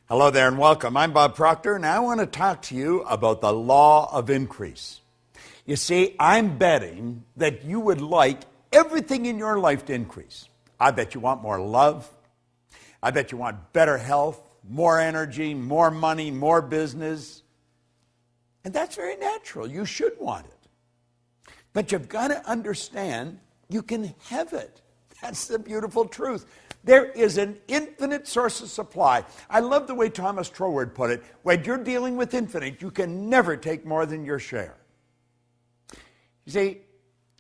Hello there and welcome. I'm Bob Proctor, and I want to talk to you about the law of increase. You see, I'm betting that you would like everything in your life to increase. I bet you want more love. I bet you want better health, more energy, more money, more business. And that's very natural. You should want it. But you've got to understand you can have it. That's the beautiful truth. There is an infinite source of supply. I love the way Thomas Troward put it. When you're dealing with infinite, you can never take more than your share. You see,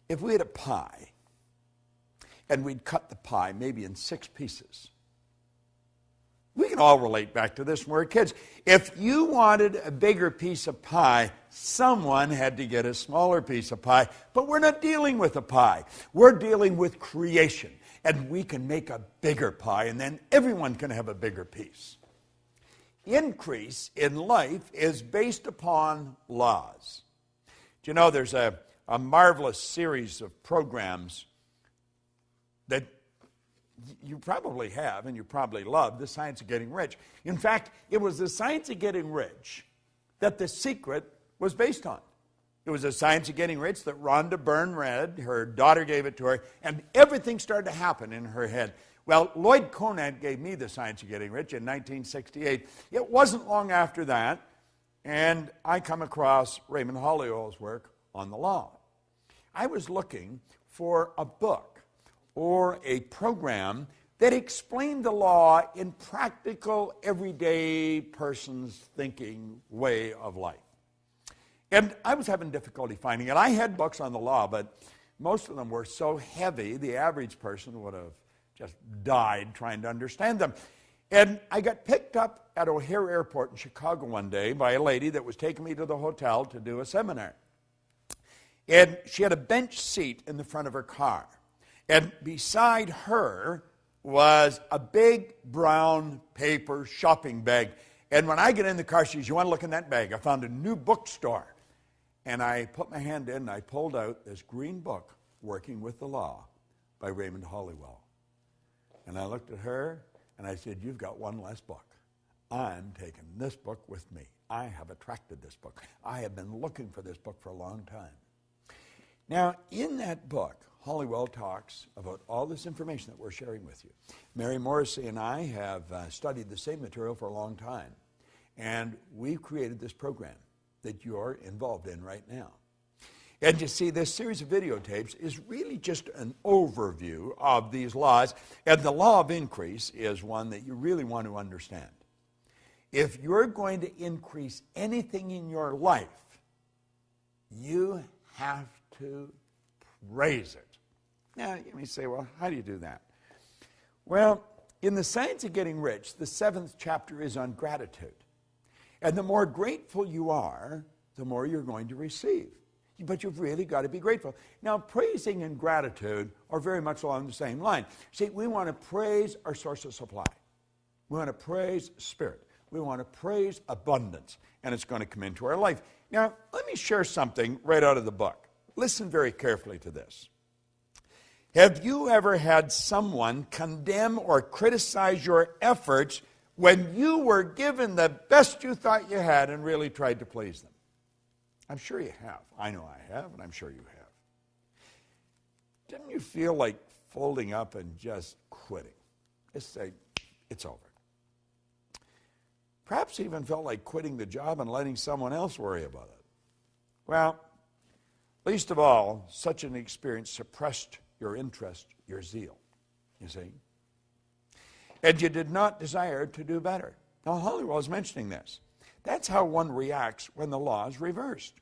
if we had a pie, and we'd cut the pie maybe in 6 pieces, we can all relate back to this when we were kids. If you wanted a bigger piece of pie, someone had to get a smaller piece of pie. But we're not dealing with a pie. We're dealing with creation. And we can make a bigger pie, and then everyone can have a bigger piece. Increase in life is based upon laws. Do you know there's a marvelous series of programs that you probably have and you probably love, The Science of Getting Rich. In fact, it was The Science of Getting Rich that The Secret was based on. It was The Science of Getting Rich that Rhonda Byrne read. Her daughter gave it to her, and everything started to happen in her head. Well, Lloyd Conant gave me The Science of Getting Rich in 1968. It wasn't long after that, and I come across Raymond Holliwell's work on the law. I was looking for a book or a program that explained the law in practical, everyday person's thinking way of life. And I was having difficulty finding it. I had books on the law, but most of them were so heavy, the average person would have just died trying to understand them. And I got picked up at O'Hare Airport in Chicago one day by a lady that was taking me to the hotel to do a seminar. And she had a bench seat in the front of her car. And beside her was a big brown paper shopping bag. And when I get in the car, she says, "You want to look in that bag? I found a new bookstore." And I put my hand in and I pulled out this green book, Working with the Law, by Raymond Holliwell. And I looked at her and I said, "You've got one less book. I'm taking this book with me. I have attracted this book. I have been looking for this book for a long time." Now, in that book, Holliwell talks about all this information that we're sharing with you. Mary Morrissey and I have studied the same material for a long time, and we've created this program that you're involved in right now. And you see, this series of videotapes is really just an overview of these laws, and the law of increase is one that you really want to understand. If you're going to increase anything in your life, you have to praise it. Now, you may say, well, how do you do that? Well, in The Science of Getting Rich, the 7th chapter is on gratitude. And the more grateful you are, the more you're going to receive. But you've really got to be grateful. Now, praising and gratitude are very much along the same line. See, we want to praise our source of supply. We want to praise Spirit. We want to praise abundance. And it's going to come into our life. Now, let me share something right out of the book. Listen very carefully to this. Have you ever had someone condemn or criticize your efforts when you were given the best you thought you had and really tried to please them? I'm sure you have. I know I have, and I'm sure you have. Didn't you feel like folding up and just quitting? Just say, it's over. Perhaps even felt like quitting the job and letting someone else worry about it. Well, least of all, such an experience suppressed your interest, your zeal, you see. And you did not desire to do better. Now, Holliwell is mentioning this. That's how one reacts when the law is reversed.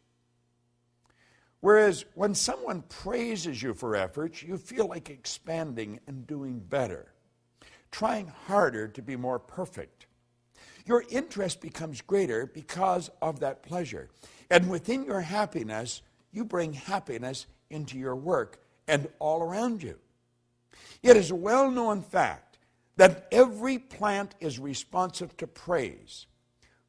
Whereas when someone praises you for efforts, you feel like expanding and doing better, trying harder to be more perfect. Your interest becomes greater because of that pleasure. And within your happiness, you bring happiness into your work and all around you. It is a well-known fact that every plant is responsive to praise,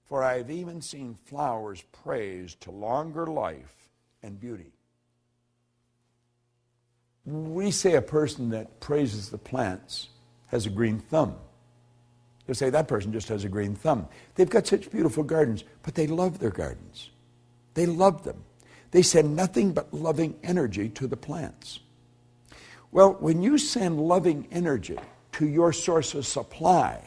for I have even seen flowers praised to longer life and beauty. We say a person that praises the plants has a green thumb. You'll say, that person just has a green thumb. They've got such beautiful gardens, but they love their gardens. They love them. They send nothing but loving energy to the plants. Well, when you send loving energy to your source of supply,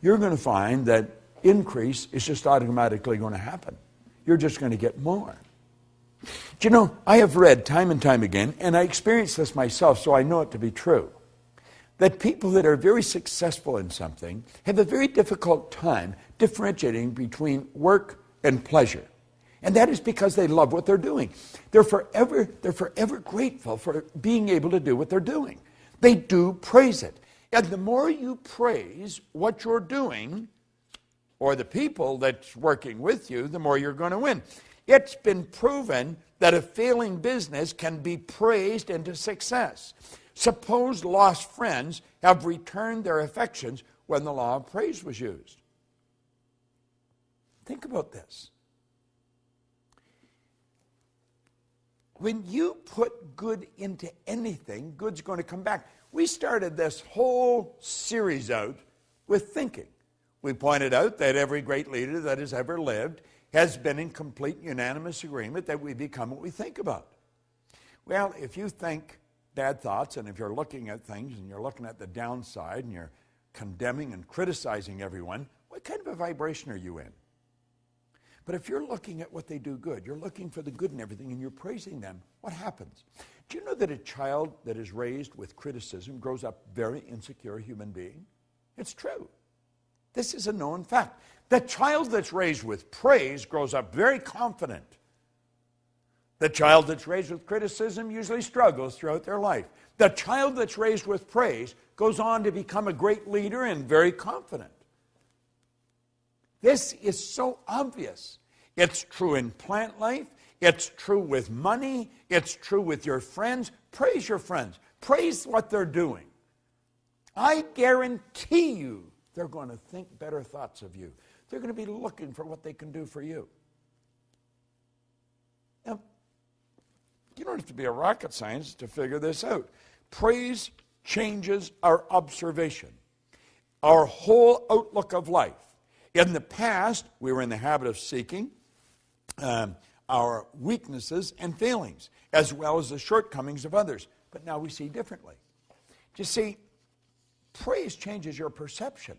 you're going to find that increase is just automatically going to happen. You're just going to get more. Do you know, I have read time and time again, and I experienced this myself, so I know it to be true, that people that are very successful in something have a very difficult time differentiating between work and pleasure. And that is because they love what they're doing. They're forever grateful for being able to do what they're doing. They do praise it. And the more you praise what you're doing, or the people that's working with you, the more you're going to win. It's been proven that a failing business can be praised into success. Suppose lost friends have returned their affections when the law of praise was used. Think about this. When you put good into anything, good's going to come back. We started this whole series out with thinking. We pointed out that every great leader that has ever lived has been in complete unanimous agreement that we become what we think about. Well, if you think bad thoughts, and if you're looking at things and you're looking at the downside and you're condemning and criticizing everyone, what kind of a vibration are you in? But if you're looking at what they do good, you're looking for the good in everything, and you're praising them, what happens? Do you know that a child that is raised with criticism grows up very insecure human being? It's true. This is a known fact. The child that's raised with praise grows up very confident. The child that's raised with criticism usually struggles throughout their life. The child that's raised with praise goes on to become a great leader and very confident. This is so obvious. It's true in plant life. It's true with money. It's true with your friends. Praise your friends. Praise what they're doing. I guarantee you they're going to think better thoughts of you. They're going to be looking for what they can do for you. Now, you don't have to be a rocket scientist to figure this out. Praise changes our observation, our whole outlook of life. In the past, we were in the habit of seeking our weaknesses and failings, as well as the shortcomings of others. But now we see differently. You see, praise changes your perception.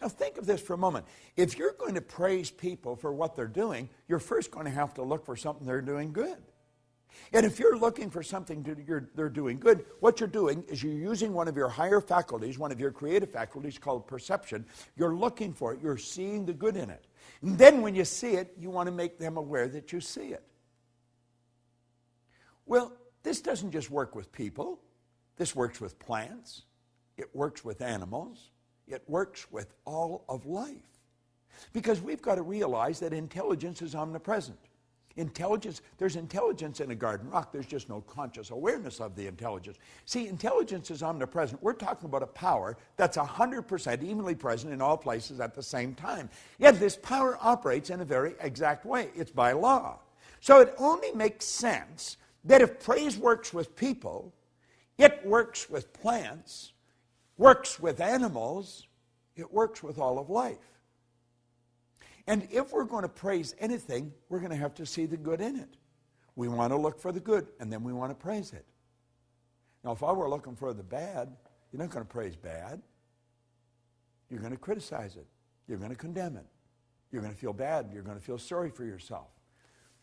Now think of this for a moment. If you're going to praise people for what they're doing, you're first going to have to look for something they're doing good. And if you're looking for something they're doing good, what you're doing is you're using one of your higher faculties, one of your creative faculties called perception. You're looking for it. You're seeing the good in it. And then when you see it, you want to make them aware that you see it. Well, this doesn't just work with people. This works with plants. It works with animals. It works with all of life. Because we've got to realize that intelligence is omnipresent. There's intelligence in a garden rock. There's just no conscious awareness of the intelligence. See, intelligence is omnipresent. We're talking about a power that's 100% evenly present in all places at the same time. Yet this power operates in a very exact way. It's by law. So it only makes sense that if praise works with people, it works with plants, works with animals, it works with all of life. And if we're going to praise anything, we're going to have to see the good in it. We want to look for the good, and then we want to praise it. Now, if I were looking for the bad, you're not going to praise bad. You're going to criticize it. You're going to condemn it. You're going to feel bad. You're going to feel sorry for yourself.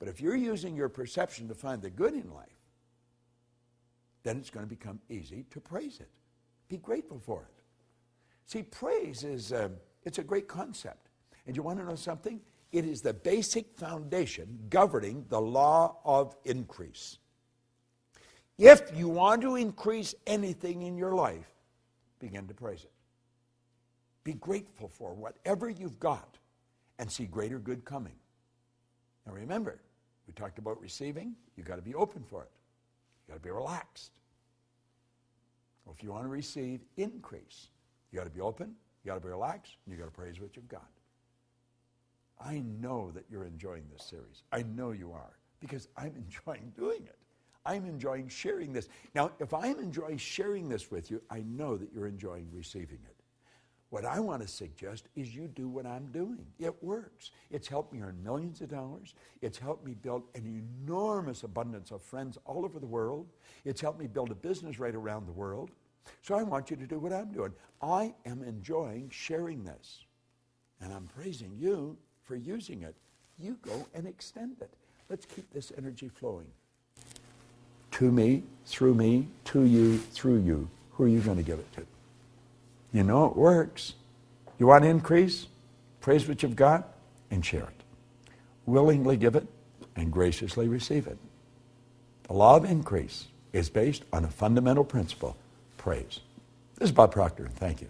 But if you're using your perception to find the good in life, then it's going to become easy to praise it. Be grateful for it. See, praise is it's a great concept. And you want to know something? It is the basic foundation governing the law of increase. If you want to increase anything in your life, begin to praise it. Be grateful for whatever you've got and see greater good coming. Now remember, we talked about receiving. You've got to be open for it. You've got to be relaxed. Well, if you want to receive increase, you've got to be open, you've got to be relaxed, and you've got to praise what you've got. I know that you're enjoying this series. I know you are, because I'm enjoying doing it. I'm enjoying sharing this. Now, if I'm enjoying sharing this with you, I know that you're enjoying receiving it. What I want to suggest is you do what I'm doing. It works. It's helped me earn millions of dollars. It's helped me build an enormous abundance of friends all over the world. It's helped me build a business right around the world. So I want you to do what I'm doing. I am enjoying sharing this. And I'm praising you for using it. You go and extend it. Let's keep this energy flowing. To me, to you, through you. Who are you going to give it to? You know it works. You want increase? Praise what you've got and share it. Willingly give it and graciously receive it. The law of increase is based on a fundamental principle, praise. This is Bob Proctor, and thank you.